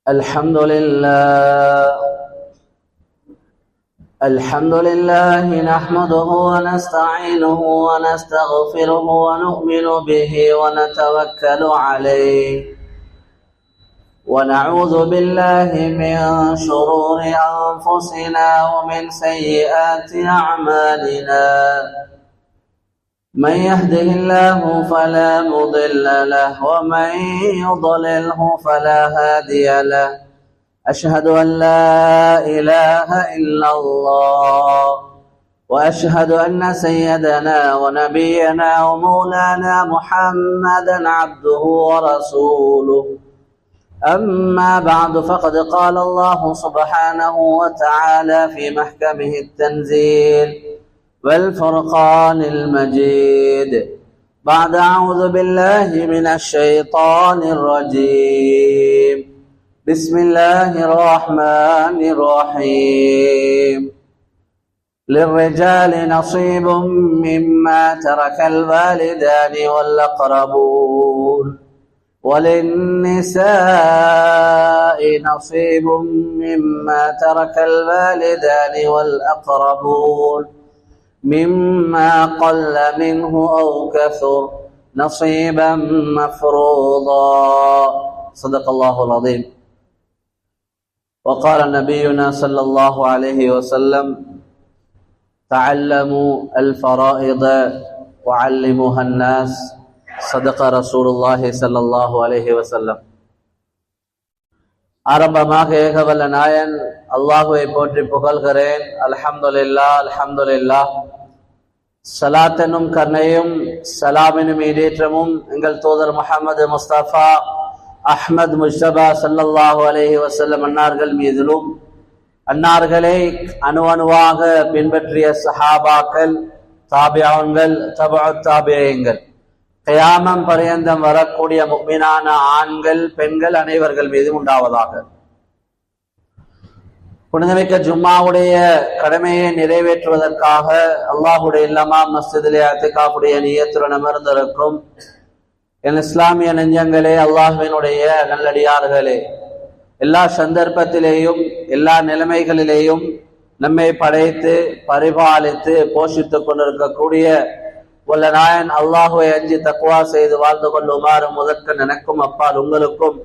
الحمد لله نحمده ونستعينه ونستغفره ونؤمن به ونتوكل عليه ونعوذ بالله من شرور أنفسنا ومن سيئات أعمالنا. من يهده الله فلا مضل له ومن يضلله فلا هادي له. أشهد أن لا إله إلا الله وأشهد أن سيدنا ونبينا ومولانا محمدا عبده ورسوله. أما بعد فقد قال الله سبحانه وتعالى في محكمه التنزيل والفرقان المجيد بعد أعوذ بالله من الشيطان الرجيم. بسم الله الرحمن الرحيم. للرجال نصيب مما ترك الوالدان والأقربون وللنساء نصيب مما ترك الوالدان والأقربون مما قل منه أو كثر نصيبا مفروضا. صدق الله العظيم. وقال نبينا صلى الله عليه وسلم: تعلموا الفرائض وعلموها الناس. صدق رسول الله صلى الله عليه وسلم. ஆரம்பமாக ஏகவல்ல நாயன் அல்லாஹுவை போற்றி புகழ்கிறேன். அல்ஹம்துலில்லாஹ் அல்ஹம்துலில்லாஹ். ஸலாத்தனும் கருணையும் ஸலாமினும் ஈடேற்றமும் எங்கள் தூதர் முஹம்மது முஸ்தபா அஹ்மத் முஜ்தபா ஸல்லல்லாஹு அலைஹி வஸல்லம் அன்னார்கள் மீதிலும், அன்னார்களை அணுவணுவாக பின்பற்றிய சஹாபாக்கள், தாபிஊன்கள், தபஉத் தாபிஈன்கள், கியாமம் பர்யந்தம் வரக்கூடிய முஃமினான ஆண்கள் பெண்கள் அனைவர்கள் மீதும் உண்டாவதாக. புனிதமிக்க ஜும்மாவுடைய கடமையை நிறைவேற்றுவதற்காக அல்லாஹுடைய இல்லமா மஸ்ஜிதிலே இஅ்திகாஃபுடைய நியத்துடன் அமர்ந்திருக்கும் என் இஸ்லாமிய நெஞ்சங்களே, அல்லாஹ்வினுடைய நல்லடியார்களே, எல்லா சந்தர்ப்பத்திலேயும் எல்லா நிலைமைகளிலேயும் நம்மை படைத்து பரிபாலித்து போஷித்துக் கொண்டிருக்கக்கூடிய வல்ல நாயன் அல்லாஹுவை அஞ்சி தக்வா செய்து வாழ்ந்து கொள்ளுமாறு முதற்க எனக்கும் அப்பால் உங்களுக்கும்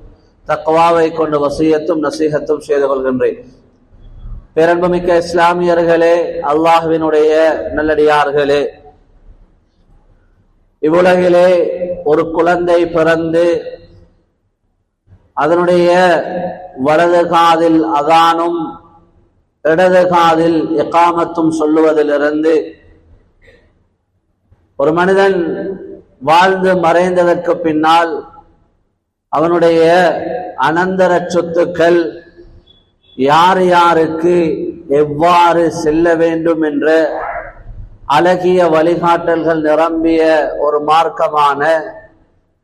தக்வாவை கொண்டு வசியத்தும் நசீஹத்தும் செய்து கொள்கின்றேன். பேரன்புமிக்க இஸ்லாமியர்களே, அல்லாஹ்வினுடைய நல்லடியார்களே, இவ்வுலகிலே ஒரு குழந்தை பிறந்து அதனுடைய வலது காதில் அதானும் இடது காதில் இகாமத்தும் சொல்லுவதிலிருந்து ஒரு மனிதன் வாழ்ந்து மறைந்ததற்கு பின்னால் அவனுடைய அனந்தர சொத்துக்கள் யார் யாருக்கு எவ்வாறு செல்ல வேண்டும் என்ற அழகிய வழிகாட்டல்கள் நிரம்பிய ஒரு மார்க்கமான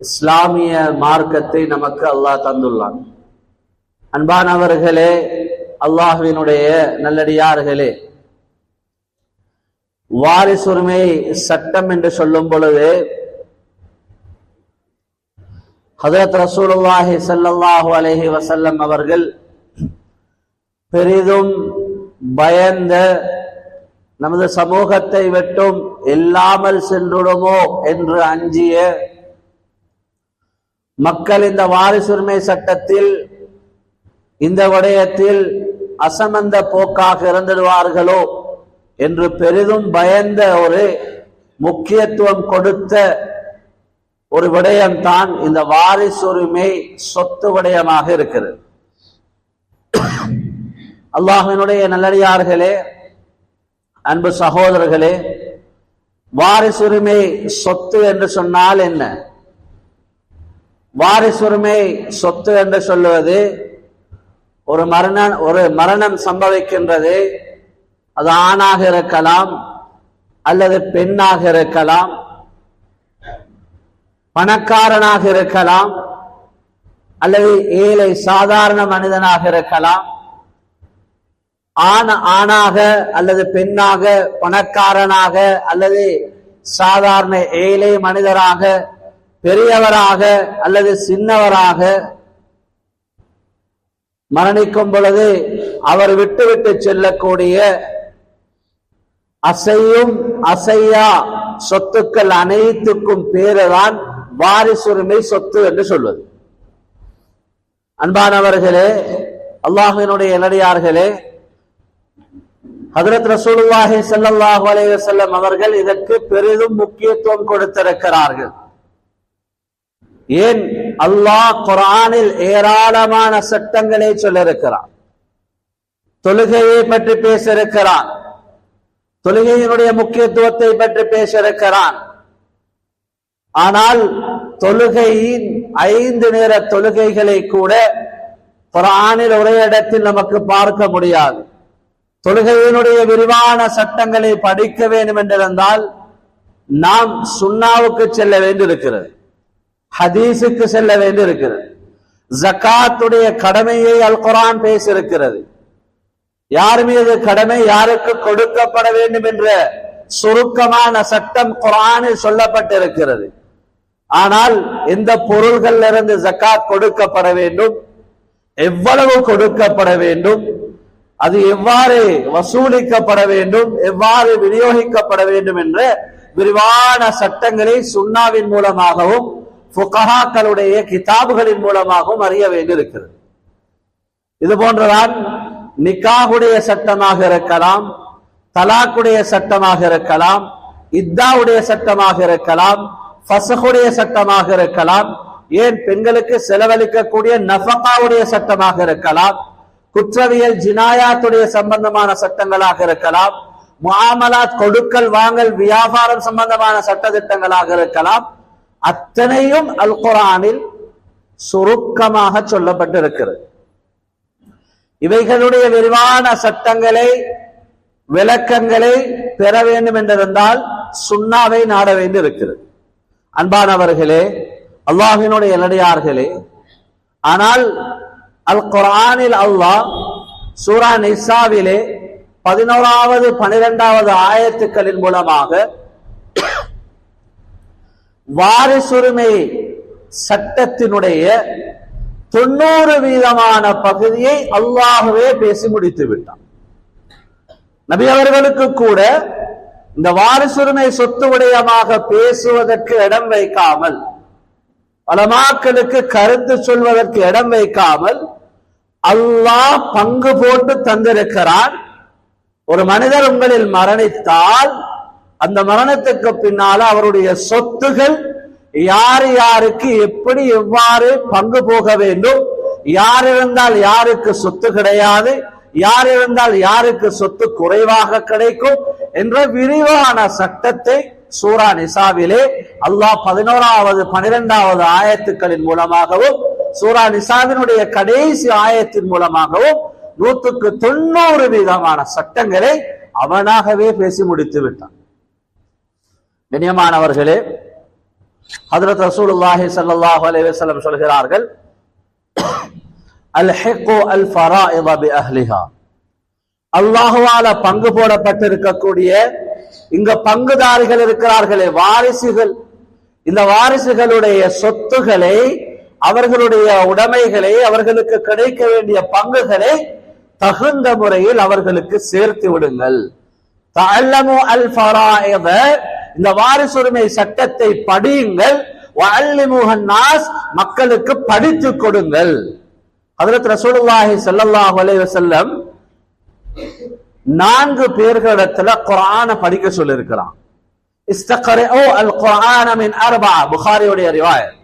இஸ்லாமிய மார்க்கத்தை நமக்கு அல்லாஹ் தந்துள்ளான். அன்பானவர்களே, அல்லாஹ்வினுடைய நல்லடியார்களே, வாரிசுரிமை சட்டம் என்று சொல்லும் பொழுது ஹஜ்ரத் ரசூலுல்லாஹி ஸல்லல்லாஹு அலைஹி வஸல்லம் அவர்கள் பெரிதும் பயந்த, நமது சமூகத்தை விட்டும் இல்லாமல் சென்றுடுமோ என்று அஞ்சிய மக்கள் இந்த வாரிசுரிமை சட்டத்தில் இந்த விடயத்தில் அசமந்த போக்காக இருந்திடுவார்களோ என்று பெரிதும் பயந்த ஒரு முக்கியத்துவம் கொடுத்த ஒரு விடயம்தான் இந்த வாரிசுரிமை சொத்து விடயமாக இருக்கிறது. அல்லாஹ்வினுடைய நல்லடியார்களே, அன்பு சகோதரர்களே, வாரிசுரிமை சொத்து என்று சொன்னால் என்ன? வாரிசுரிமை சொத்து என்று சொல்லுவது ஒரு மரணம் சம்பவிக்கின்றது. அது ஆணாக இருக்கலாம் அல்லது பெண்ணாக இருக்கலாம், பணக்காரனாக இருக்கலாம் அல்லது ஏழை சாதாரண மனிதனாக இருக்கலாம். ஆணாக அல்லது பெண்ணாக, பணக்காரனாக அல்லது சாதாரண ஏழை மனிதராக, பெரியவராக அல்லது சின்னவராக, மரணிக்கும் பொழுது அவர் விட்டு செல்லக்கூடிய அசையும் அசையா சொத்துக்கள் அனைத்துக்கும் பேருதான் வாரிசுரிமை சொத்து என்று சொல்வது. அன்பானவர்களே, அல்லாஹ்வினுடைய நல்லடியார்களே, ஹஜ்ரத் ரசூலுல்லாஹி ஸல்லல்லாஹு அலைஹி வஸல்லம் அவர்கள் இதற்கு பெரிதும் முக்கியத்துவம் கொடுத்திருக்கிறார்கள். ஏன்? அல்லாஹ் குர்ஆனில் ஏராளமான சட்டங்களை சொல்லியிருக்கிறான். தொழுகையை பற்றி பேசியிருக்கிறான், தொழுகையினுடைய முக்கியத்துவத்தை பற்றி பேசியிருக்கிறான். ஆனால் தொழுகையின் 5 நேர தொழுகைகளை கூட குர்ஆனில் ஒரே இடத்தில் நமக்கு பார்க்க முடியாது. தொழுகையினுடைய விரிவான சட்டங்களை படிக்க வேண்டும் என்றிருந்தால் நாம் சுன்னாவுக்கு செல்ல வேண்டியிருக்கிறது, ஹதீஸுக்கு செல்ல வேண்டியிருக்கிறது. ஜகாத்துடைய கடமையை அல் குர்ஆன் பேசியிருக்கிறது. யார் மீது கடமை, யாருக்கு கொடுக்கப்பட வேண்டும் என்ற சுருக்கமான சட்டம் குர்ஆனில் சொல்லப்பட்டிருக்கிறது. ஆனால் எந்த பொருள்கள் இருந்து ஜகாத் கொடுக்கப்பட வேண்டும், எவ்வளவு கொடுக்கப்பட வேண்டும், அது எவ்வாறு வசூலிக்கப்பட வேண்டும், எவ்வாறு விநியோகிக்கப்பட வேண்டும் என்ற விரிவான சட்டங்களை சுன்னாவின் மூலமாகவும் ஃபுகஹாக்களுடைய கிதாபுகளின் மூலமாகவும் அறிய வேண்டியிருக்கிறது. இது போன்றதான் நிக்காஹுடைய சட்டமாக இருக்கலாம், தலாக்குடைய சட்டமாக இருக்கலாம், இத்தாவுடைய சட்டமாக இருக்கலாம், ஃபஸ்ஹுடைய சட்டமாக இருக்கலாம், ஏன் பெண்களுக்கு செலவழிக்கக்கூடிய நஃபகாவுடைய சட்டமாக இருக்கலாம், குற்றவியல் ஜினாயாத்துடைய சம்பந்தமான சட்டங்களாக இருக்கலாம், முஆமலாத் கொடுக்கல் வாங்கல் வியாபாரம் சம்பந்தமான சட்ட திட்டங்களாக இருக்கலாம். அத்தனையும் அல் குர்ஆனில் சுருக்கமாக சொல்லப்பட்டிருக்கிறது. இவைகளுடைய விரிவான சட்டங்களை விளக்கங்களை பெற வேண்டும் என்றிருந்தால் சுன்னாவை நாட வேண்டி இருக்கிறது. அன்பானவர்களே, அல்லாஹ்வினுடைய நல்லடியார்களே, ஆனால் அல் குர்ஆனில் அல்லாஹ் சூரா நிசாவிலே 11வது 12வது ஆயத்துக்களின் மூலமாக வாரிசுரிமை சட்டத்தினுடைய 90% பகுதியை அல்லாஹ்வே பேசி முடித்து விட்டான். நபி அவர்களுக்கு கூட இந்த வாரிசுரிமை சொத்து விடயமாக பேசுவதற்கு இடம் வைக்காமல், உலமாக்களுக்கு கருத்து சொல்வதற்கு இடம் வைக்காமல் அல்லாஹ் பங்கு போட்டு தந்திருக்கிறான். ஒரு மனிதர் உங்களில் மரணித்தால் அந்த மரணத்துக்கு பின்னால அவருடைய சொத்துகள் யார் யாருக்கு எப்படி எவ்வாறு பங்கு போக வேண்டும், யார் இருந்தால் யாருக்கு சொத்து கிடையாது, யார் இருந்தால் யாருக்கு சொத்து குறைவாக கிடைக்கும் என்ற விரிவான சட்டத்தை சூரா நிசாவிலே அல்லாஹ் 11வது 12வது ஆயத்துக்களின் மூலமாகவும் சூரா நிசாவினுடைய கடைசி ஆயத்தின் மூலமாகவும் 190% சட்டங்களை அவனாகவே பேசி முடித்து விட்டான். கண்ணியமானவர்களே, ஹஜ்ரத் ரசூலுல்லாஹி ஸல்லல்லாஹு அலைஹி வஸல்லம் சொல்கிறார்கள், அல்ஹிகு அல் ஃபராயித பி அஹ்லிஹா. அல்லாஹ்வால பங்கு போடப்பட்டிருக்கக்கூடிய இங்க பங்குதாரிகள் இருக்கிறார்களே, வாரிசுகள், இந்த வாரிசுகளுடைய சொத்துக்களை, அவர்களுடைய உடைமைகளை, அவர்களுக்கு கிடைக்க வேண்டிய பங்குகளை தகுந்த முறையில் அவர்களுக்கு சேர்த்து விடுங்கள். தஅல்லமு அல் ஃபராயித, இந்த வாரிசுரிமை சட்டத்தை படியுங்கள். வஅல்லிமுஹன் நாஸ், மக்களுக்கு படித்து கொடுங்கள். ஹஜ்ரத் ரசூலுல்லாஹி ஸல்லல்லாஹு அலைஹி வஸல்லம் 4 பேர்களிடத்துல குர்ஆன படிக்க சொல்லி இருக்கிறான். இஸ்தக்ரிஉ அல் குர்ஆன மின் 4, புகாரியுடைய ரிவாயத்.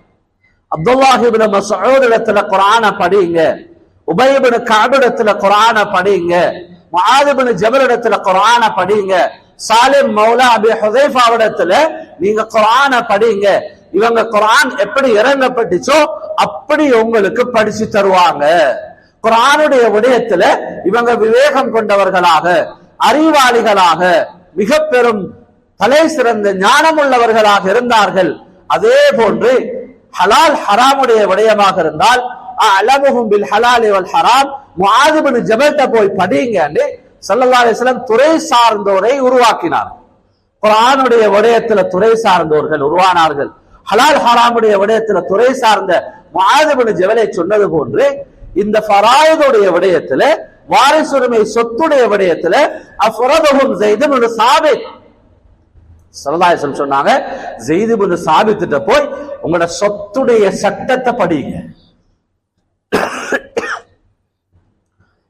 அப்துல்லாஹ் இப்னு மஸ்ஊத் இடத்துல குர்ஆன படிங்க, உபய் இப்னு கஅப் இடத்துல குர்ஆன படிங்க, முஆத் இப்னு ஜபல் இடத்துல குர்ஆன படிங்க, சாலிம் மௌலா அபி ஹுதைஃபா இடத்துல நீங்க குர்ஆன படிங்க. இவங்க குர்ஆன் எப்படி இறங்கப்பட்டுச்சோ அப்படி உங்களுக்கு படிச்சு தருவாங்க. குர்ஆனுடைய விடயத்துல இவங்க விவேகம் கொண்டவர்களாக, அறிவாளிகளாக, மிக பெரும் தலை சிறந்த ஞானம் உள்ளவர்களாக இருந்தார்கள். அதே போன்று ஹலால் ஹராமுடைய விடயமாக இருந்தால் அலமுஹும் பில் ஹலாலி வல் ஹராம், முஆத் இப்னு ஜபல்ட்ட போய் படிங்கன்னு ஸல்லல்லாஹு அலைஹி வஸல்லம் துறை சார்ந்தோரை உருவாக்கினார். குர்ஆனுடைய விடயத்துல துறை சார்ந்தோர்கள் உருவானார்கள். ஹலால் ஹராமுடைய விடயத்துல துறை சார்ந்த முஆத் இப்னு ஜபலை சொன்னது போன்று இந்த ஃபராயிதுடைய விடயத்துல, வாரிசுரிமை சொத்துடைய விடயத்துல அஃபரதுஹும் ஸைத் இப்னு சாபித் ஸல்லல்லாஹு அலைஹி வஸல்லம் சொன்னாங்க, ஸைத் இப்னு சாபித்திட்ட போய் உங்களோட சொத்துடைய சட்டத்தை படிங்க.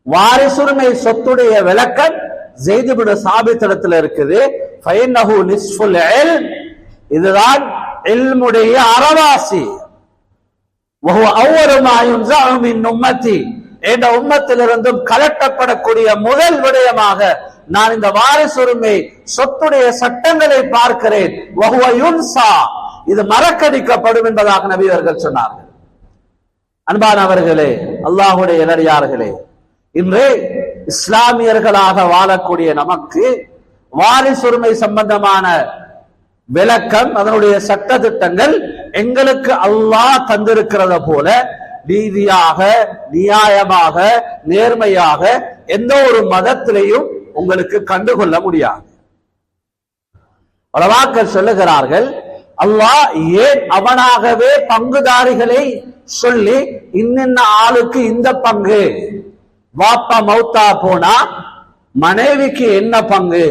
வாரிசுரிமை சொத்துடைய விளக்கம் ஸைத் இப்னு சாபித் இடத்துல இருக்குது. ஃபைன்னஹு நிஸ்ஃபுல் இல்ம், இதுதான் இல்முடைய அறவாசி. வஹுவ அவ்வலு மா யுன்ஸஉ மின் உம்மத்தி, என்ற உம்மத்திலிருந்தும் கலட்டப்படக்கூடிய முதல் விடயமாக நான் இந்த வாரிசுரிமை சொத்துடைய சட்டங்களை பார்க்கிறேன். வஹுவ யுன்ஸா, இது மறக்கடிக்கப்படும் என்பதாக நபி அவர்கள் சொன்னார்கள். அன்பானவர்களே, அல்லாஹ்வுடைய நல்லடியார்களே, இன்று இஸ்லாமியர்களாக வாழக்கூடிய நமக்கு வாரிசுரிமை சம்பந்தமான விளக்கம், அதனுடைய சட்ட திட்டங்கள் எங்களுக்கு அல்லாஹ் தந்திருக்கிறத போல நீதியாக, நியாயமாக, நேர்மையாக எந்த ஒரு மதத்திலையும் உங்களுக்கு கண்டுகொள்ள முடியாது. உலமாக்கள் சொல்லுகிறார்கள், அல்லாஹ் ஏன் அவனாகவே பங்குதாரிகளை சொல்லி இன்னின்ன ஆளுக்கு இந்த பங்கு, வாப்பா மௌத்தா போனா மனைவிக்கு என்ன பங்கு,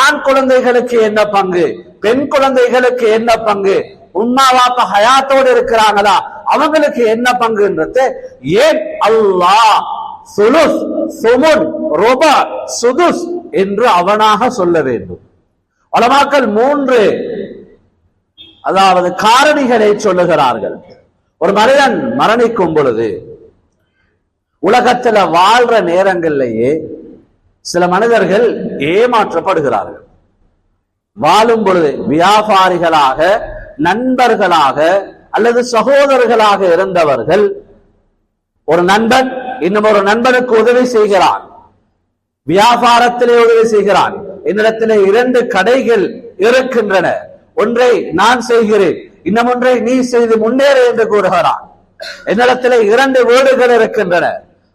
ஆண் குழந்தைகளுக்கு என்ன பங்கு, பெண் குழந்தைகளுக்கு என்ன பங்கு, உம்மா வாப்பா ஹயாத்தோடு இருக்கிறாங்களா அவங்களுக்கு என்ன பங்குன்றது ஏன் அல்லாஹ் சுலுஸ், சுமுன், ருபா, சுதுஸ் என்று அவனாக சொல்ல வேண்டும்? உலமாக்கள் 3 அதாவது காரணிகளை சொல்லுகிறார்கள். ஒரு மனிதன் மரணிக்கும் பொழுது உலகத்துல வாழ்ற நேரங்களிலேயே சில மனிதர்கள் ஏமாற்றப்படுகிறார்கள். வாழும் பொழுது வியாபாரிகளாக, நண்பர்களாக அல்லது சகோதரர்களாக இருந்தவர்கள், ஒரு நண்பன் இன்னும் ஒரு நண்பனுக்கு உதவி செய்கிறான், வியாபாரத்திலே உதவி செய்கிறான். என்னிடத்திலே 2 கடைகள் இருக்கின்றன, ஒன்றை நான் செய்கிறேன், இன்னும் ஒன்றை நீ செய்து முன்னேறு என்று கூறுகிறான். என்னிடத்திலே 2 வீடுகள் இருக்கின்றன,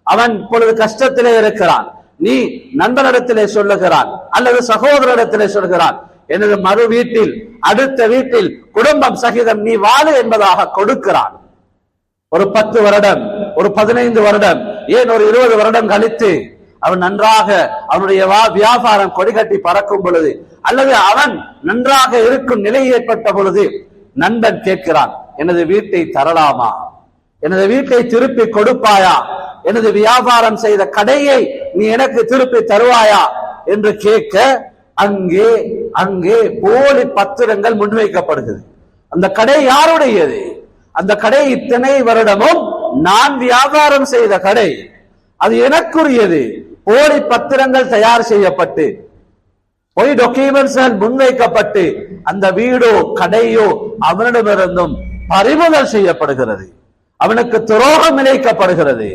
அவன் இப்பொழுது கஷ்டத்திலே இருக்கிறான், நீ நண்பனிடத்திலே சொல்லுகிறான் அல்லது சகோதரரிடத்திலே சொல்கிறான், எனது மறு வீட்டில், அடுத்த வீட்டில் குடும்பம் சகிதம் நீ வாழு என்பதாக கொடுக்கிறான். ஒரு 10 வருடம், ஒரு 15 வருடம், ஏன் ஒரு 20 வருடம் கழித்து அவன் நன்றாக அவனுடைய வியாபாரம் கொடிகட்டி பறக்கும் பொழுது அல்லது அவன் நன்றாக இருக்கும் நிலை ஏற்பட்ட பொழுது நண்பன் கேட்கிறான், எனது வீட்டை தரலாமா, எனது வீட்டை திருப்பி கொடுப்பாயா, எனது வியாபாரம் செய்த கடையை நீ எனக்கு திருப்பி தருவாயா என்று கேட்க அங்கே அங்கே போலி பத்திரங்கள் முன்வைக்கப்படுகிறது. அந்த கடை யாருடையது? அந்த கடை இத்தனை வருடமும் நான் வியாபாரம் செய்த கடை, அது எனக்குரியது. போலி பத்திரங்கள் தயார் செய்யப்பட்டு, பொய் டாக்குமெண்ட்ஸ் முன்வைக்கப்பட்டு அந்த வீடோ கடையோ அவனிடமிருந்தும் பறிமுதல் செய்யப்படுகிறது. அவனுக்கு துரோகம் இழைக்கப்படுகிறது,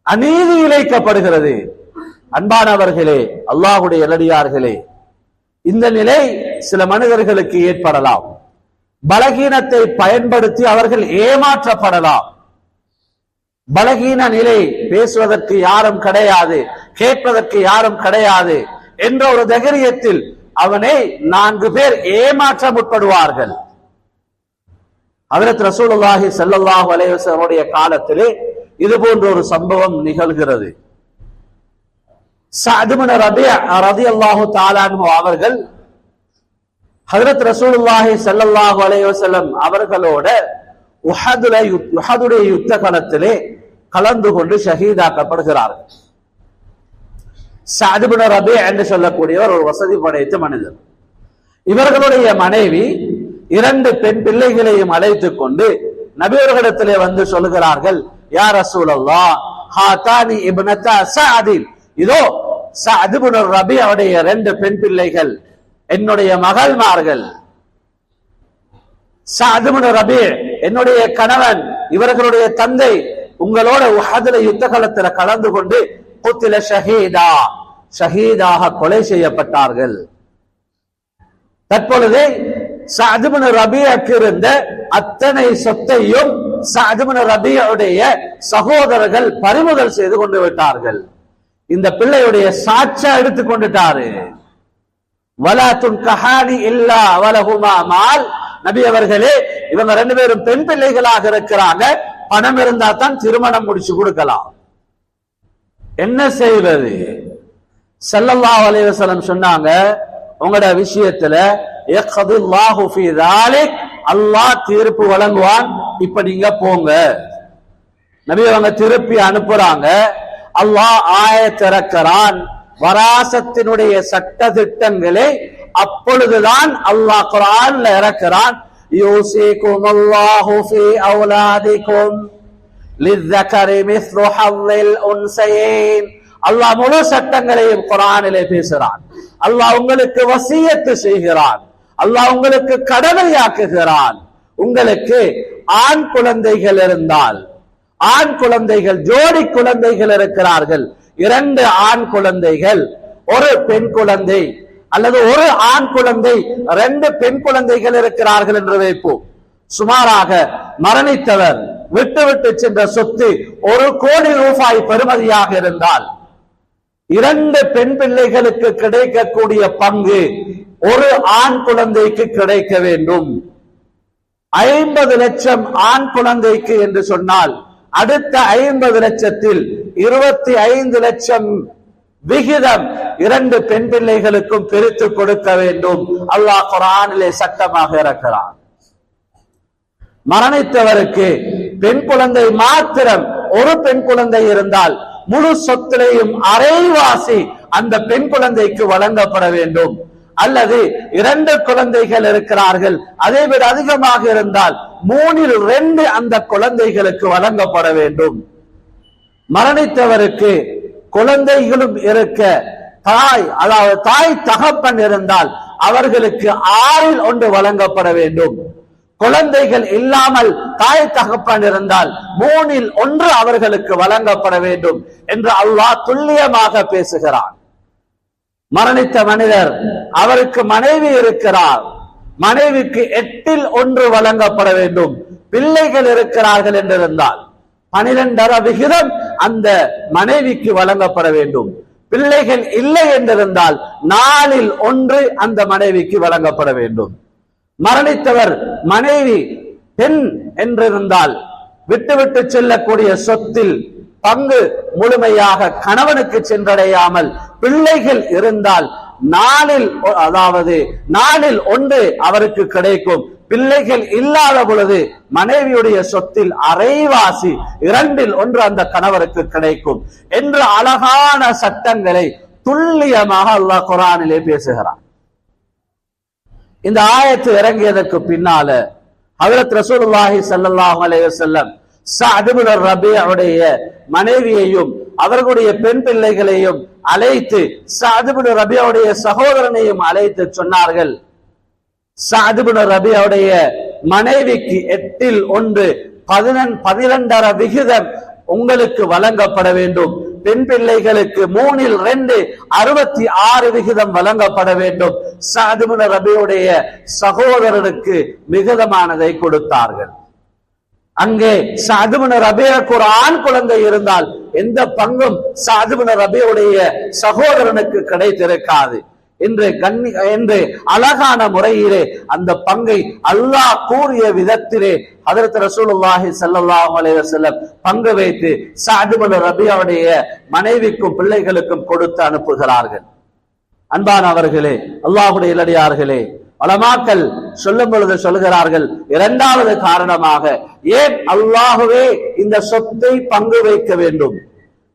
அநீதி இழைக்கப்படுகிறது. அன்பானவர்களே, அல்லாஹ்வுடைய நல்லடியார்களே, இந்த நிலை சில மனிதர்களுக்கு ஏற்படலாம். பலகீனத்தை பயன்படுத்தி அவர்கள் ஏமாற்றப்படலாம். பலகீன நிலை, பேசுவதற்கு யாரும் கிடையாது, கேட்பதற்கு யாரும் கிடையாது என்ற ஒரு தைரியத்தில் அவனை 4 பேர் ஏமாற்ற முற்படுவார்கள். ஹஜ்ரத் ரசூலுல்லாஹி ஸல்லல்லாஹு அலைஹி வஸல்லம் காலத்திலே இது போன்ற ஒரு சம்பவம் நிகழ்கிறது. சஅத் இப்னு ரபீஅ ரலியல்லாஹு தஆலா அன்ஹு அவர்கள் ஹஜ்ரத் ரசூலுல்லாஹி ஸல்லல்லாஹு அலைஹி வஸல்லம் அவர்களோட உஹதுடைய யுத்த களத்திலே கலந்து கொண்டு ஷஹீதாக்கப்படுகிறார்கள். சஅத் இப்னு ரபீஅ என்று சொல்லக்கூடியவர் ஒரு வசதி படைத்த மனிதர். இவர்களுடைய மனைவி 2 பெண் பிள்ளைகளையும் அழைத்துக் கொண்டு நபியவர்களிடத்திலே வந்து சொல்லுகிறார்கள், யா ரசூலல்லாஹ், ஹாதானி இப்னதா சஅத், இதோ சஅத் இப்னு ரபீஅவுடைய 2 பெண் பிள்ளைகள் என்னுடைய மகள்மார்கள். சஅத் இப்னு ரபீஅ என்னுடைய கணவன், இவர்களுடைய தந்தை உங்களோட உஹதுல யுத்த களத்தில் கலந்து கொண்டு குத்தில ஷஹீதா, ஷஹீதாக கொலை செய்யப்பட்டார்கள். தற்பொழுது சஅத் இப்னு ரபீஅக்கு இருந்த அத்தனை சொத்தையும் சஅத் இப்னு ரபீஅவுடைய சகோதரர்கள் பறிமுதல் செய்து கொண்டு விட்டார்கள். இந்த பிள்ளையுடைய சாட்சா எடுத்துக் கொண்டுட்டாரு. வலா துன்கஹானி இல்லா வலஹுமா மால், நபி அவர்களே, இவங்க 2 பேரும் பெண் பிள்ளைகளாக இருக்கிறாங்க, பணம் இருந்தா தான் திருமணம் முடிச்சு கொடுக்கலாம். என்ன செய்வது? ஸல்லல்லாஹு அலைஹி வஸல்லம் சொன்னாங்க, உங்களோட விஷயத்துல யக்தில்லாஹு ஃபீ ذلك, அல்லாஹ் தீர்ப்பு வழங்குவான், இப்ப நீங்க போங்க. நபி அவங்க திருப்பி அனுப்புறாங்க. அல்லாஹ் ஆயத்திறக்கிறான், வராசத்தினுடைய சட்ட திட்டங்களை அப்பொழுதுதான் அல்லாஹ் குர்ஆன்ல இறக்கிறான். யூசிகுமுல்லாஹு ஃபீ அவுலாதிக்கும் லிஸ்ஸகரி மிஸ்லு ஹல்லில் உன்ஸயைன். அல்லாஹ் முழு சட்டங்களையும் குர்ஆனிலே பேசுறான். அல்லாஹ் உங்களுக்கு வசியத்து செய்கிறான், அல்லாஹ் உங்களுக்கு கடமையாக்குகிறான். உங்களுக்கு ஆண் குழந்தைகள் இருந்தால், ஆண் குழந்தைகள் ஜோடி குழந்தைகள் இருக்கிறார்கள், 2 ஆண் குழந்தைகள், ஒரு பெண் குழந்தை, அல்லது ஒரு ஆண் குழந்தை 2 பெண் குழந்தைகள் இருக்கிறார்கள் என்று வைப்போம். சுமாராக மரணித்தவர் விட்டு சென்ற சொத்து 1 கோடி ரூபாய் பெறுமதியாக இருந்தால் 2 பெண் பிள்ளைகளுக்கு கிடைக்கக்கூடிய பங்கு ஒரு ஆண் குழந்தைக்கு கிடைக்க வேண்டும். 50 லட்சம் ஆண் குழந்தைக்கு என்று சொன்னால் அடுத்த 50 லட்சத்தில் 25 லட்சம் விகிதம் 2 பெண் பிள்ளைகளுக்கும் பிரித்து கொடுக்க வேண்டும். அல்லாஹ் குர்ஆனிலே சட்டமாக இறக்கிறான். மரணித்தவருக்கு பெண் குழந்தை மாத்திரம், ஒரு பெண் குழந்தை இருந்தால் முழு சொத்திலையும் அரைவாசி அந்த பெண் குழந்தைக்கு வழங்கப்பட வேண்டும். அல்லது 2 குழந்தைகள் இருக்கிறார்கள், அதை விட அதிகமாக இருந்தால் 3இல் 2 அந்த குழந்தைகளுக்கு வழங்கப்பட வேண்டும். மரணித்தவருக்கு குழந்தைகளும் இருக்க, தாய் அதாவது தாய் தகப்பன் இருந்தால் அவர்களுக்கு 6இல் 1 வழங்கப்பட வேண்டும். குழந்தைகள் இல்லாமல் தாய் தகப்பன் இருந்தால் 3இல் 1 அவர்களுக்கு வழங்கப்பட வேண்டும் என்று அல்லாஹ் துல்லியமாக பேசுகிறான். மரணித்த மனிதர், அவருக்கு மனைவி இருக்கிறார், மனைவிக்கு 8இல் 1 வழங்கப்பட வேண்டும். பிள்ளைகள் இருக்கிறார்கள் என்றிருந்தால் 12.5 விகிதம் அந்த மனைவிக்கு வழங்கப்பட வேண்டும். பிள்ளைகள் இல்லை என்றிருந்தால் 4இல் 1 அந்த மனைவிக்கு வழங்கப்பட வேண்டும். மரணித்தவர் மனைவி பெண் என்றிருந்தால் விட்டு செல்லக்கூடிய சொத்தில் பங்கு முழுமையாக கணவனுக்கு சென்றடையாமல் பிள்ளைகள் இருந்தால் 4இல் 1 அவருக்கு கிடைக்கும். பிள்ளைகள் இல்லாத பொழுது மனைவியுடைய சொத்தில் அரைவாசி 2இல் 1 அந்த கணவருக்கு கிடைக்கும் என்று அழகான சட்டங்களை துல்லியமாக அல்லாஹ் குர்ஆனிலே பேசுகிறான். இந்த ஆயத்து இறங்கியதற்கு பின்னால ஹஜ்ரத் ரசூலுல்லாஹி ஸல்லல்லாஹு அலைஹி வஸல்லம் ஸஅத் இப்னு ரபீஅவுடைய மனைவியையும் அவர்களுடைய பெண் பிள்ளைகளையும் அழைத்து, ஸஅத் இப்னு ரபீஅவுடைய சகோதரனையும் அழைத்து சொன்னார்கள், ஸஅத் இப்னு ரபீஅவுடைய மனைவிக்கு 8இல் 1 12.5 விகிதம் உங்களுக்கு வழங்கப்பட வேண்டும். பெண் பிள்ளைகளுக்கு 3இல் 2 66 விகிதம் வழங்கப்பட வேண்டும். ஸஅத் இப்னு ரபீஅவுடைய சகோதரனுக்கு மிகுதமானதை கொடுத்தார்கள். அங்கே ஸஅத் இப்னு ரபீஅக்கு ஒரு ஆண் குழந்தை இருந்தால் எந்த பங்கும் ஸஅத் இப்னு ரபீஅவுடைய சகோதரனுக்கு கிடைத்திருக்காது. என்று அழகான முறையிலே அந்த பங்கை அல்லாஹ் கூறிய விதத்திலே ஹஜ்ரத் ரசூலுல்லாஹி ஸல்லல்லாஹு அலைஹி வஸல்லம் பங்கு வைத்து ஸஅத் இப்னு ரபீஅவுடைய மனைவிக்கும் பிள்ளைகளுக்கும் கொடுத்து அனுப்புகிறார்கள். அன்பானவர்களே, அல்லாஹ்வுடைய நல்லடியார்களே, உலமாக்கள் சொல்லும் பொழுது சொல்கிறார்கள், 2வது காரணமாக ஏன் அல்லாஹ்வே இந்த சொத்தை பங்கு வைக்க வேண்டும்?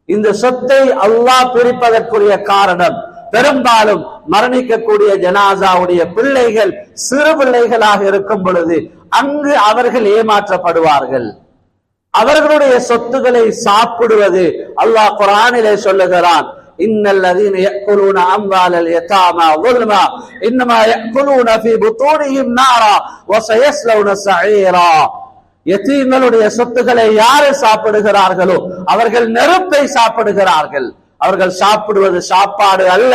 இந்த சொத்தை அல்லாஹ் பிரிப்பதற்குரிய காரணம், பெரும்பாலும் மரணிக்கக்கூடிய ஜனாசாவுடைய பிள்ளைகள் சிறு பிள்ளைகளாக இருக்கும் பொழுது அங்கு அவர்கள் ஏமாற்றப்படுவார்கள். அவர்களுடைய சொத்துக்களை சாப்பிடுவது அல்லாஹ் குர்ஆனிலே சொல்லுகிறான், இன்னல்லதீன யஅகுலூன அம்வாலல் யதாமா ظுல்மா இன்னமா யஅகுலூன ஃபீ புதூனிஹிம் நாரா வ ஸயஸ்லௌன ஸஈரா. யதீம்களுடைய சொத்துக்களை யார் சாப்பிடுகிறார்களோ அவர்கள் நெருப்பை சாப்பிடுகிறார்கள். அவர்கள் சாப்பிடுவது சாப்பாடு அல்ல,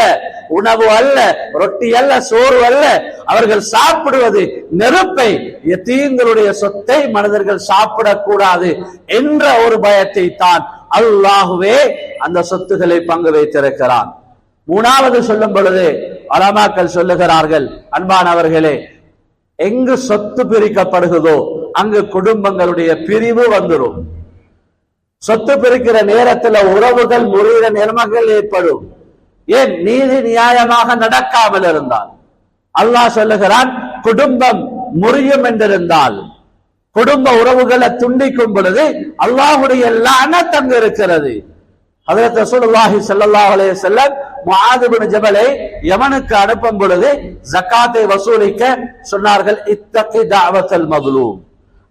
உணவு அல்ல, ரொட்டி அல்ல, சோறு அல்ல, அவர்கள் சாப்பிடுவது நெருப்பை. யதீம்களுடைய சொத்தை மனிதர்கள் சாப்பிடக்கூடாது என்ற ஒரு பயத்தை தான் அல்லாஹ்வே அந்த சொத்துக்களை பங்கு வைத்திருக்கிறான். 3வது சொல்லும் பொழுது உலமாக்கள் சொல்லுகிறார்கள், அன்பானவர்களே, எங்கு சொத்து பிரிக்கப்படுகிறதோ அங்கு குடும்பங்களுடைய பிரிவு வந்துடும். சொத்து பிரிக்கிற நேரத்துல உறவுகள் முறிகிற நிலைமைகள் ஏற்படும். ஏன்? நீதி நியாயமாக நடக்காமல் இருந்தால். அல்லாஹ் சொல்லுகிறான், குடும்பம் முறியும் என்றிருந்தால், குடும்ப உறவுகளை துண்டிக்கும் பொழுது அல்லாஹ்வுடைய லஅனத் அங்கு இருக்கிறது. ஹஜ்ரத் ரசூலுல்லாஹி ஸல்லல்லாஹு அலைஹி வஸல்லம் முஆத் இப்னு ஜபலை யமனுக்கு அனுப்பும் பொழுது ஜகாத்தை வசூலிக்க சொன்னார்கள், இத்தகி தஅவத்தல் மظلوم,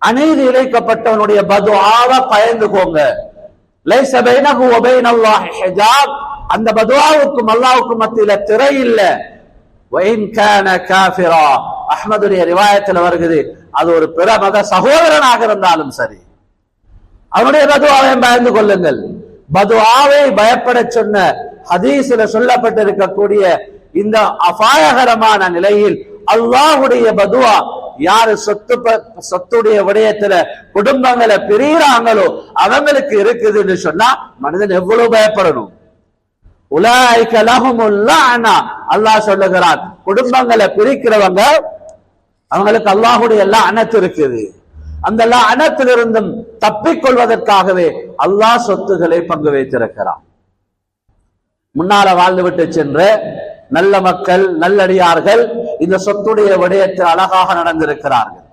அநீதி இழைக்கப்பட்டவனுடைய பதுஆவை பயந்துக்கோங்க. லைஸ பைனஹு வ பைனல்லாஹி ஹிஜாப், அந்த பதுஆவுக்கும் அல்லாஹ்வுக்கும் மத்தியில திரை இல்ல. வ இன் கான காஃபிரா, அஹ்மதுடைய ரிவாயத்தில் வருகிறது, அது ஒரு பிற மத சகோதரனாக இருந்தாலும் சரி, அவனுடைய பதுஆவை பயந்து கொள்ளுங்கள். பதுஆவை பயப்பட சொன்ன ஹதீஸ்ல சொல்லப்பட்டிருக்கக்கூடிய இந்த அபாயகரமான நிலையில் அல்லாஹ்வுடைய பதுஆ யாரு சொத்துடைய விடயத்துல குடும்பங்களை பிரிகிறாங்களோ அவங்களுக்கு இருக்குதுன்னு சொன்னா மனிதன் எவ்வளவு பயப்படணும். உலாயிக லஹுமுல் லஅனா, அல்லாஹ் சொல்லுகிறான், குடும்பங்களை பிரிக்கிறவங்க அவங்களுக்கு அல்லாஹ்வுடைய லஅனத் இருக்குது. அந்த லஅனத்திலிருந்தும் தப்பிக்கொள்வதற்காகவே அல்லாஹ் சொத்துக்களை பங்கு வைத்திருக்கிறான். முன்னால வாழ்ந்து விட்டு சென்ற நல்ல மக்கள், நல்லடியார்கள் இந்த சொத்துடைய விடயத்தில் அழகாக நடந்திருக்கிறார்கள்.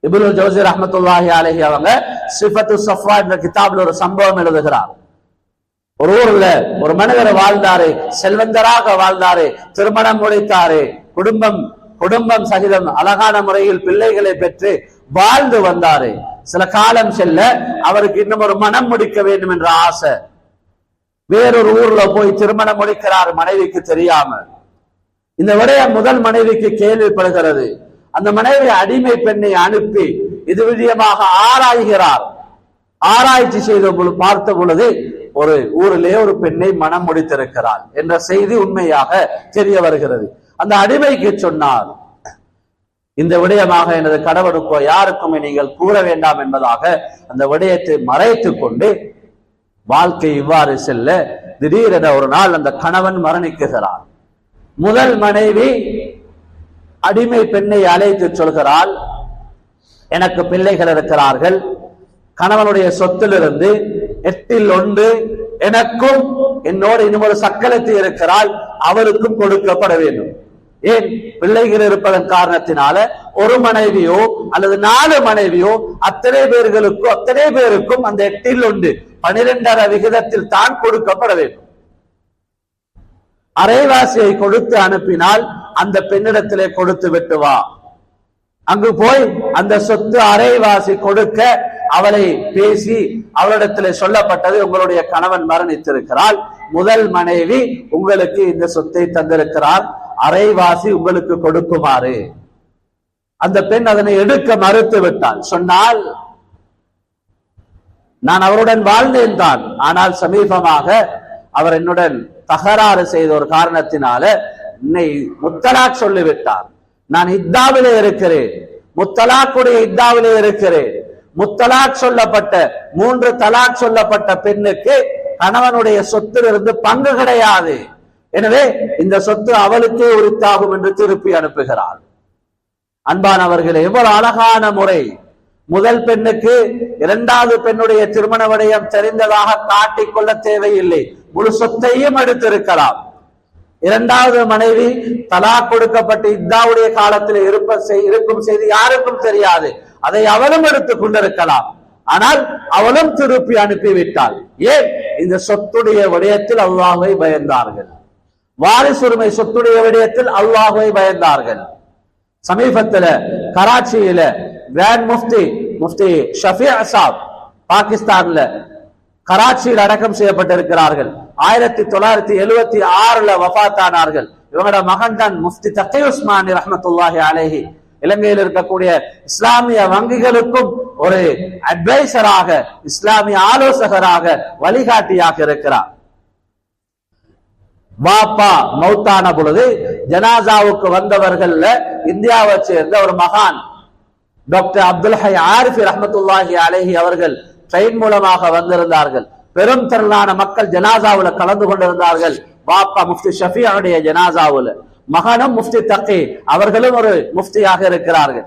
இப்னுல் ஜௌஸி ரஹ்மத்துல்லாஹி அலைஹி அவங்க சிஃபத்து ஸஃவா என்ற கிதாபில் ஒரு சம்பவம் எழுதுகிறார். ஒரு ஊர்ல ஒரு மனிதர் வாழ்ந்தாரு, செல்வந்தராக வாழ்ந்தாரு, திருமணம் முடித்தாரு, குடும்பம் சகிதம் அழகான முறையில் பிள்ளைகளை பெற்று வாழ்ந்து வந்தாரு. சில காலம் செல்ல அவருக்கு இன்னும் ஒரு மனம் முடிக்க வேண்டும் என்ற ஆசை. வேறொரு ஊர்ல போய் திருமணம் முடிக்கிறார், மனைவிக்கு தெரியாம. இந்த விடயம் முதல் மனைவிக்கு கேள்விப்படுகிறது. அந்த மனைவி அடிமை பெண்ணை அனுப்பி இது விதமாக ஆராய்கிறார். ஆராய்ச்சி செய்த பார்த்த பொழுது ஒரு ஊரிலே ஒரு பெண்ணை மனம் முடித்திருக்கிறாள் என்ற செய்தி உண்மையாக தெரிய வருகிறது. அந்த அடிமைக்கு சொன்னார், இந்த விடயமாக எனது கணவனுக்கோ யாருக்குமே நீங்கள் கூற வேண்டாம் என்பதாக அந்த விடயத்தை மறைத்து கொண்டு வாழ்க்கை இவ்வாறு செல்ல திடீரென ஒரு நாள் அந்த கணவன் மரணிக்குகிறார். முதல் மனைவி அடிமை பெண்ணை அழைத்து சொல்கிறாள், எனக்கு பிள்ளைகள் இருக்கிறார்கள், கணவனுடைய சொத்திலிருந்து 8/1 எனக்கும் என்னோடு இன்னும் ஒரு சக்களத்தி இருக்கிறாள், அவருக்கும் கொடுக்கப்பட வேண்டும். ஏன்? பிள்ளைகள் இருப்பதன் காரணத்தினால ஒரு மனைவியோ அல்லது 4 மனைவியோ அத்தனை பேருக்கும் அந்த 8/1 12.5 விகிதத்தில் தான் கொடுக்கப்பட வேண்டும். அரைவாசியை கொடுத்து அனுப்பினால் அந்த பெண்ணிடத்திலே கொடுத்து விட்டு வா. அங்கு போய் அந்த சொத்து அரைவாசி கொடுக்க அவளை பேசி அவளிடத்திலே சொல்லப்பட்டது, உங்களுடைய கணவன் மரணித்திருக்கிறாள், முதல் மனைவி உங்களுக்கு இந்த சொத்தை தந்திருக்கிறார், அரைவாசி உங்களுக்கு கொடுக்குமாறு. அந்த பெண் அதனை எடுக்க மறுத்து விட்டாள். சொன்னால், நான் அவருடன் வாழ்ந்தேன் தான், ஆனால் சமீபமாக அவர் என்னுடன் தகராறு செய்த ஒரு காரணத்தினால என்னை முத்தலாக் சொல்லிவிட்டார். நான் இத்தாவிலே இருக்கிறேன், முத்தலாக்குடைய இத்தாவிலே இருக்கிறேன். முத்தலாக் சொல்லப்பட்ட 3 தலாக் சொல்லப்பட்ட பெண்ணுக்கு கணவனுடைய சொத்திலிருந்து பங்கு கிடையாது. எனவே இந்த சொத்து அவளுக்கே உரித்தாகும் என்று திருப்பி அனுப்புகிறார். அன்பானவர்களே, எவ்வளவு அழகான முறை! முதல் பெண்ணுக்கு 2வது பெண்ணுடைய திருமண விடயம் தெரிந்ததாக காட்டிக்கொள்ள தேவையில்லை, முழு சொத்தையும் எடுத்திருக்கலாம். 2வது மனைவி தலாக் கொடுக்கப்பட்டு இத்தாவுடைய காலத்தில் இருக்கும் செய்தி யாருக்கும் தெரியாது, அதை அவளும் எடுத்துக் கொண்டிருக்கலாம். ஆனால் அவளும் திருப்பி அனுப்பிவிட்டாள். ஏன்? இந்த சொத்துடைய விடயத்தில் அல்லாஹ்வை பயந்தார்கள். வாரிசுரிமை சொத்துடைய விடயத்தில் அல்லாஹ்வை பயந்தார்கள். சமீபத்தில் கராச்சியில கிராண்ட் முஃப்தி ஷஃபி அசாப் பாகிஸ்தான்ல கராச்சியில் அடக்கம் செய்யப்பட்டிருக்கிறார்கள். 1976 வஃபாத்தானார்கள். இவங்களோட மகன் தான் முஃப்தி தகி உஸ்மானி ரஹ்மத்துல்லாஹி அலைஹி. இலங்கையில் இருக்கக்கூடிய இஸ்லாமிய வங்கிகளுக்கும் ஒரு அட்வைசராக, இஸ்லாமிய ஆலோசகராக, வழிகாட்டியாக இருக்கிறார். பாப்பா மௌத்தான பொழுது ஜனாசாவுக்கு வந்தவர்கள்ல இந்தியாவை சேர்ந்த ஒரு மகான் டாக்டர் அப்துல் ஹை ஆரிஃபி ரஹ்மத்துல்லாஹி அலைஹி அவர்கள் ட்ரெயின் மூலமாக வந்திருந்தார்கள். பெரும் திரளான மக்கள் ஜனாசாவுல கலந்து கொண்டிருந்தார்கள். பாப்பா முஃப்தி ஷஃபியுடைய ஜனாசாவுல, மகனும் முஃப்தி தகி அவர்களும் ஒரு முஃப்தியாக இருக்கிறார்கள்.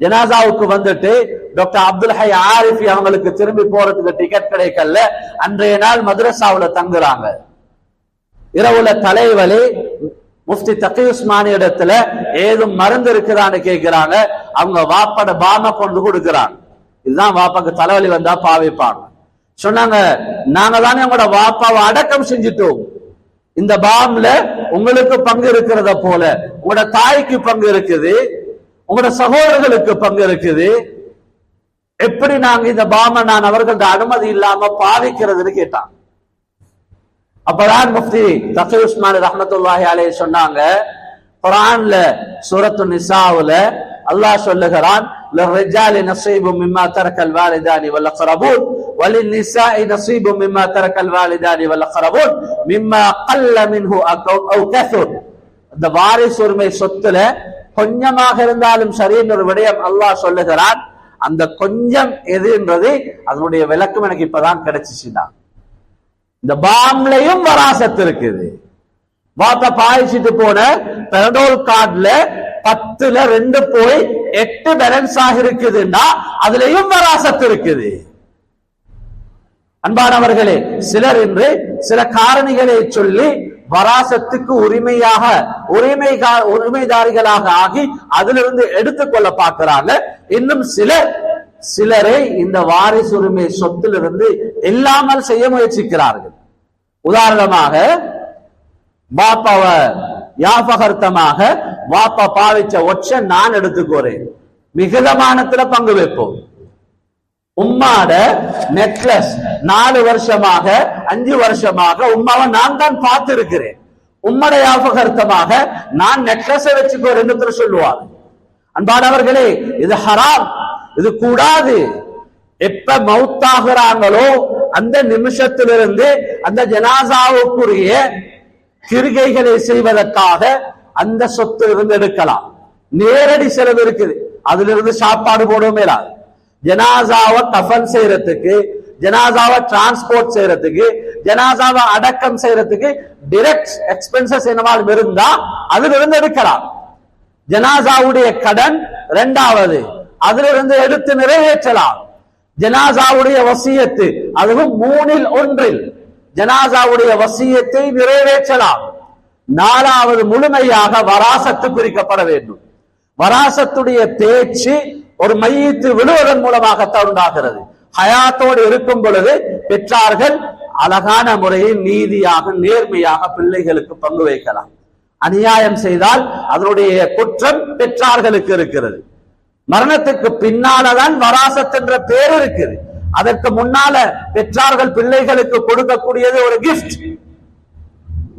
ஜனாசாவுக்கு வந்துட்டு டாக்டர் அப்துல் ஹை ஆரிஃபி அவங்களுக்கு திரும்பி போறதுக்கு டிக்கெட் கிடைக்கல. அன்றைய நாள் மதரசாவுல தங்குறாங்க. இரவுல தலைவலி. முஃப்தி தகி உஸ்மானி இடத்துல ஏதும் மருந்து இருக்குதான்னு கேட்கிறாங்க. அவங்க வாப்பட பாம கொண்டு கொடுக்கிறாங்க. இதுதான் வாப்பாக்கு தலைவலி வந்தா பாவிப்பாங்க. சொன்னாங்க, நாங்க தானே உங்களோட வாப்பாவை அடக்கம் செஞ்சுட்டோம். இந்த பாம்ல உங்களுக்கு பங்கு இருக்கிறத போல உங்களோட தாய்க்கு பங்கு இருக்குது, உங்களோட சகோதரர்களுக்கு பங்கு இருக்குது. எப்படி நாங்க இந்த பாம நான் அவர்களோட அனுமதி இல்லாம பாவிக்கிறதுன்னு கேட்டாங்க. அப்பதான் முஃப்தி தகி உஸ்மானி ரஹ்மத்துல்லாஹி அலைஹி சொன்னாங்க, குர்ஆன்ல சூரத்து நிசாவுல அல்லாஹ் சொல்லுகிறான், லிர்ரிஜாலி நஸீபும் மிம்மா தரக்கல் வாலிதானி வல் அக்ரபூன் வலின்னிசாஇ நஸீபும் மிம்மா தரக்கல் வாலிதானி வல் அக்ரபூன் மிம்மா கல்ல மின்ஹு அவ் கஸுர். இந்த வாரிசு உரிமை சொத்துல கொஞ்சமாக இருந்தாலும் சரின்னு ஒரு விடயம் அல்லாஹ் சொல்லுகிறான். அந்த கொஞ்சம் எதுன்றது அதனுடைய விளக்கம் எனக்கு இப்பதான் கிடைச்சிச்சுன்னா, இந்த பாம்லையும் வராசத்து இருக்குது. வாத்த பாய்ச்சிட்டு போன பெரடோல் கார்டுல 10ல 2 போய் 8 பேலன்ஸ் ஆகி இருக்குதுன்னா அதுலயும் வராசத்து இருக்குது. அன்பானவர்களே, சிலர் என்று சில காரணிகளை சொல்லி வராசத்துக்கு உரிமைதாரிகளாக ஆகி அதிலிருந்து எடுத்துக்கொள்ள பார்க்கிறாங்க. இன்னும் சிலரை இந்த வாரிசு உரிமை சொத்திலிருந்து இல்லாமல் செய்ய முயற்சிக்கிறார்கள். உதாரணமாக, வாப்பாவ யாபகர்த்தமாக வாப்பா பாவிச்ச ஒற்ற நான் எடுத்துக்கோறேன், மிகுதமானத்துல பங்கு வைப்போம். உம்மாட நெக்லஸ் 4 வருஷமாக 5 வருஷமாக உம்மாவை நான் தான் பார்த்து இருக்கிறேன். உம்மட யாபகர்த்தமாக நான் நெக்லஸை வச்சுக்கோறேன்னு சொல்லுவார். அன்பானவர்களே, இது ஹராம், இது கூடாது. எப்ப மௌத்தாகிறாங்களோ அந்த நிமிஷத்திலிருந்து அந்த ஜனாசாவுக்குரிய கிரிகைகளை செய்வதற்காக அந்த சொத்து இருந்து எடுக்கலாம். நேரடி செலவு இருக்குது, அதுல இருந்து சாப்பாடு போடவே இல்லாது. ஜனாசாவை கஃபன் செய்யறதுக்கு, ஜனாசாவை டிரான்ஸ்போர்ட் செய்யறதுக்கு, ஜனாசாவை அடக்கம் செய்யறதுக்கு டைரக்ட் எக்ஸ்பென்சஸ் என்னவாலும் இருந்தா அதுல இருந்து எடுக்கலாம். ஜனாசாவுடைய கடன் 2வது, அதிலிருந்து எடுத்து நிறைவேற்றலாம். ஜனாசாவுடைய வசியத்து, அதுவும் 3ல் 1 ஜனாசாவுடைய வசியத்தை நிறைவேற்றலாம். 4வது, முழுமையாக வராசத்து பிரிக்கப்பட வேண்டும். வராசத்துடைய பேச்சு ஒரு மையத்து விழுவதன் மூலமாகத்தான் உண்டாகிறது. ஹயாத்தோடு இருக்கும் பொழுது பெற்றார்கள் அழகான முறையில் நீதியாக நேர்மையாக பிள்ளைகளுக்கு பங்கு வைக்கலாம். அநியாயம் செய்தால் அதனுடைய குற்றம் பெற்றார்களுக்கு இருக்கிறது. மரணத்துக்கு பின்னாலதான் வராசத் என்ற பேர் இருக்குது. அதற்கு முன்னால பெற்றார்கள் பிள்ளைகளுக்கு கொடுக்கக்கூடியது ஒரு கிஃப்ட்,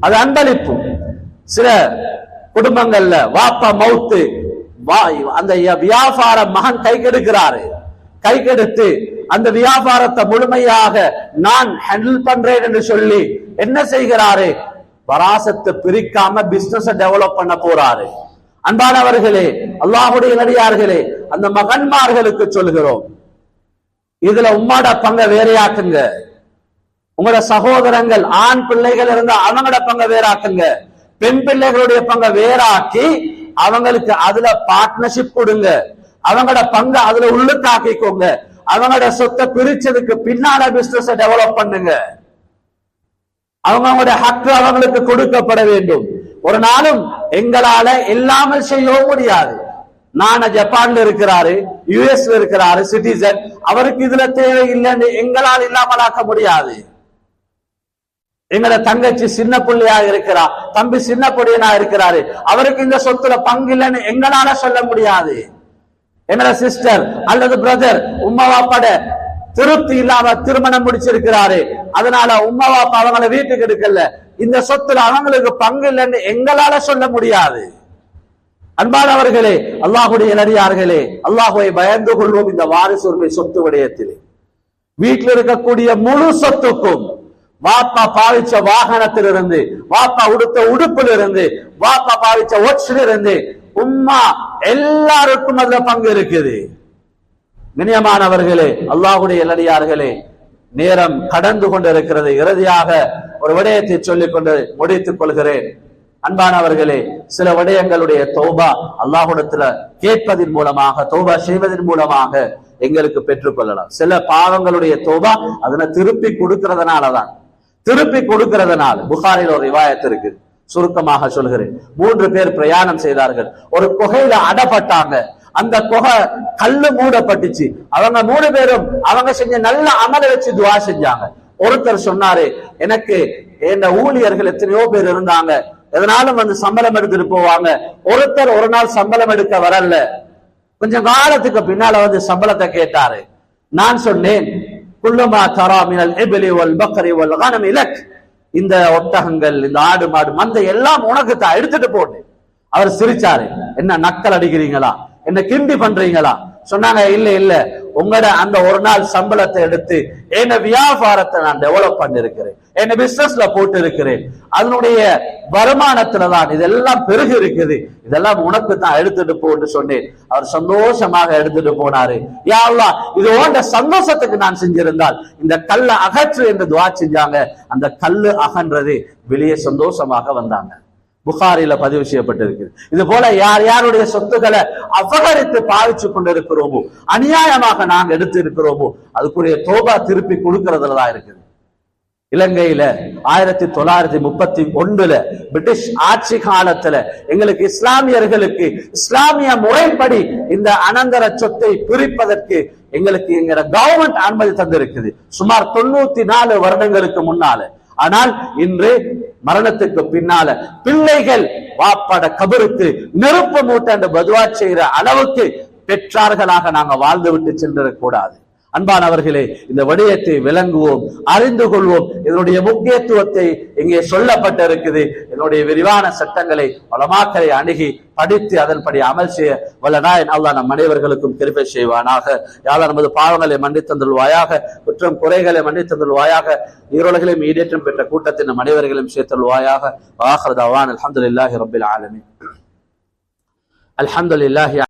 அது அன்பளிப்பு. சில குடும்பங்கள்ல வாப்பா மௌத்து, அந்த வியாபார மகன் கைகெடுக்கிறாரு. கைகெடுத்து அந்த வியாபாரத்தை முழுமையாக நான் ஹேண்டில் பண்றேன் என்று சொல்லி என்ன செய்கிறாரு, வராசத்தை பிரிக்காம பிசினஸ் டெவலப் பண்ண போறாரு. அன்பானவர்களே, அல்லாஹ்வுடைய நடிகார்களே, அந்த மகன்மார்களுக்கு சொல்கிறோம், இதுல உம்மாட பங்க வேறையாக்குங்க. உங்களோட சகோதரங்கள் ஆண் பிள்ளைகள் இருந்தா அவங்களோட பங்க வேறாக்குங்க. பெண் பிள்ளைகளுடைய பங்க வேறாக்கி அவங்களுக்கு அதுல பார்ட்னர்ஷிப் கொடுங்க. அவங்களோட பங்க அதுல உள்ளுக்காக்கிக்கோங்க. அவங்களோட சொத்தை பிரிச்சதுக்கு பின்னால பிசினஸ் டெவலப் பண்ணுங்க. அவங்களுடைய ஹக்கு அவங்களுக்கு கொடுக்கப்பட வேண்டும். ஒரு நாளும் எங்களால இல்லாமல் செய்யவும் முடியாது. நான் ஜப்பான்ல இருக்கிறாரு, யுஎஸ்ல இருக்கிறாரு சிட்டிசன், அவருக்கு இதுல தேவை இல்லைன்னு எங்களால் இல்லாமல் ஆக்க முடியாது. எங்களோட தங்கச்சி சின்ன பிள்ளையா இருக்கிறா, தம்பி சின்ன பொடியனா இருக்கிறாரு, அவருக்கு இந்த சொத்துல பங்கு இல்லைன்னு எங்களால சொல்ல முடியாது. எங்களோட சிஸ்டர் அல்லது பிரதர் உம்மா வாப்பாட திருப்தி இல்லாம திருமணம் முடிச்சிருக்கிறாரு, அதனால உம்மா வாப்பா அவங்கள வீட்டுக்கு எடுக்கல, இந்த சொத்துல அவங்களுக்கு பங்கு இல்லைன்னு எங்களால சொல்ல முடியாது. அன்பானவர்களே, அல்லாஹ்வுடைய நடிகார்களே, அல்லாஹ்வை பயந்து கொள்வோம். இந்த வாரிசு உரிமை சொத்து விடயத்திலே வீட்டில் இருக்கக்கூடிய முழு சொத்துக்கும், வாப்பா பாவிச்ச வாகனத்திலிருந்து, வாப்பா உடுத்த உடுப்பிலிருந்து, வாப்பா பாவிச்ச ஒற்றிலிருந்து உம்மா எல்லாருக்கும் அதுல பங்கு இருக்குது. கண்ணியமானவர்களே, அல்லாஹ்வுடைய நல்லடியார்களே, நேரம் கடந்து கொண்டிருக்கிறது. இறுதியாக ஒரு விடயத்தை சொல்லிக் கொண்டு முடித்துக் கொள்கிறேன். அன்பானவர்களே, சில விடயங்களுடைய தௌபா அல்லாஹ்விடத்துல கேட்பதன் மூலமாக, தௌபா செய்வதன் மூலமாக எங்களுக்கு பெற்றுக்கொள்ளலாம். சில பாவங்களுடைய தௌபா அதனை திருப்பி கொடுக்கிறதுனாலதான், திருப்பி கொடுக்கிறதுனால. புகாரில் ஒரு ரிவாயத் இருக்கு, சுருக்கமாக சொல்கிறேன். 3 பேர் பிரயாணம் செய்தார்கள். ஒரு குகையில அடப்பட்டாங்க. அந்த குகை கல்லு மூடப்பட்டுச்சு. அவங்க 3 பேரும் அவங்க செஞ்ச நல்ல அமலை வச்சு துவா செஞ்சாங்க. ஒருத்தர் சொன்னாரு, எனக்கு என் ஊழியர்கள் எத்தனையோ பேர் இருந்தாங்க, எதனாலும் வந்து சம்பளம் எடுத்துட்டு போவாங்க. ஒருத்தர் ஒரு நாள் சம்பளம் எடுக்க வரல. கொஞ்சம் காலத்துக்கு பின்னால வந்து சம்பளத்தை கேட்டாரு. நான் சொன்னேன், குல்லுமா தரா மினல் இப்லி வல் பக்ரி வல் கனம் லக், இந்த ஒட்டகங்கள், இந்த ஆடு மாடு மந்தை எல்லாம் உனக்கு தான், எடுத்துட்டு போனேன். அவர் சிரிச்சாரு. என்ன நக்கல் அடிக்கிறீங்களா, என்ன கிண்டி பண்றீங்களா? சொன்னாங்க, இல்ல இல்ல, உங்களோட அந்த ஒரு நாள் சம்பளத்தை எடுத்து என்ன வியாபாரத்தை நான் டெவலப் பண்ணிருக்கிறேன், என்ன பிசினஸ்ல போட்டு இருக்கிறேன், அதனுடைய வருமானத்துலதான் இதெல்லாம் பெருகி இருக்குது, இதெல்லாம் உனக்கு தான், எடுத்துட்டு போன்னு சொன்னேன். அவர் சந்தோஷமாக எடுத்துட்டு போனாரு. யா அல்லாஹ், இது ஓண்ட சந்தோஷத்துக்கு நான் செஞ்சிருந்தால் இந்த கல்லை அகற்று என்று துவா செஞ்சாங்க. அந்த கல்லு அகன்றது, வெளியே சந்தோஷமாக வந்தாங்க. புகாரில பதிவு செய்யப்பட்டிருக்கு. இது போல யார் யாருடைய சொத்துக்களை அபகரித்து பாவிச்சு கொண்டிருக்கிறோமோ, அநியாயமாக நாங்க எடுத்து இருக்கிறோமோ, அதுக்குரிய தோபா திருப்பி கொடுக்கறதுல தான் இருக்குது. இலங்கையில 1931 பிரிட்டிஷ் ஆட்சி காலத்துல எங்களுக்கு இஸ்லாமியர்களுக்கு இஸ்லாமிய முறைப்படி இந்த அனந்தர சொத்தை பிரிப்பதற்கு எங்களுக்கு எங்க கவர்மெண்ட் அனுமதி தந்திருக்குது, சுமார் 94 வருடங்களுக்கு முன்னால. ஆனால் இன்று மரணத்துக்கு பின்னால பிள்ளைகள் வாப்பட கபருக்கு நெருப்பு மூட்டை பதுவா செய்கிற அளவுக்கு பெற்றார்களாக நாங்க வாழ்ந்து விட்டு சென்றிடக்கூடாது. அன்பானவர்களே, இந்த விடயத்தை விளங்குவோம், அறிந்து கொள்வோம். இதனுடைய முக்கியத்துவத்தை இங்கே சொல்லப்பட்டிருக்குது. இதனுடைய விரிவான சட்டங்களை உலமாக்களை அணுகி படித்து அதன்படி அமல் செய்ய வல்லனாய் அல்லாஹ் நம் அனைவர்களுக்கும் கிருபை செய்வானாக. யா அல்லாஹ், நமது பாவங்களை மன்னித்தருள்வாயாக, குற்றம் குறைகளை மன்னித்தருள்வாயாக, ஈரோலகளையும் ஈடேற்றம் பெற்ற கூட்டத்தின் நம் அனைவர்களையும் சேர்த்தருள்வாயாக. வாஹிரு தஅவானா அல்ஹம்துலில்லாஹி ரப்பில் ஆலமீன். அல்ஹம்துலில்லாஹி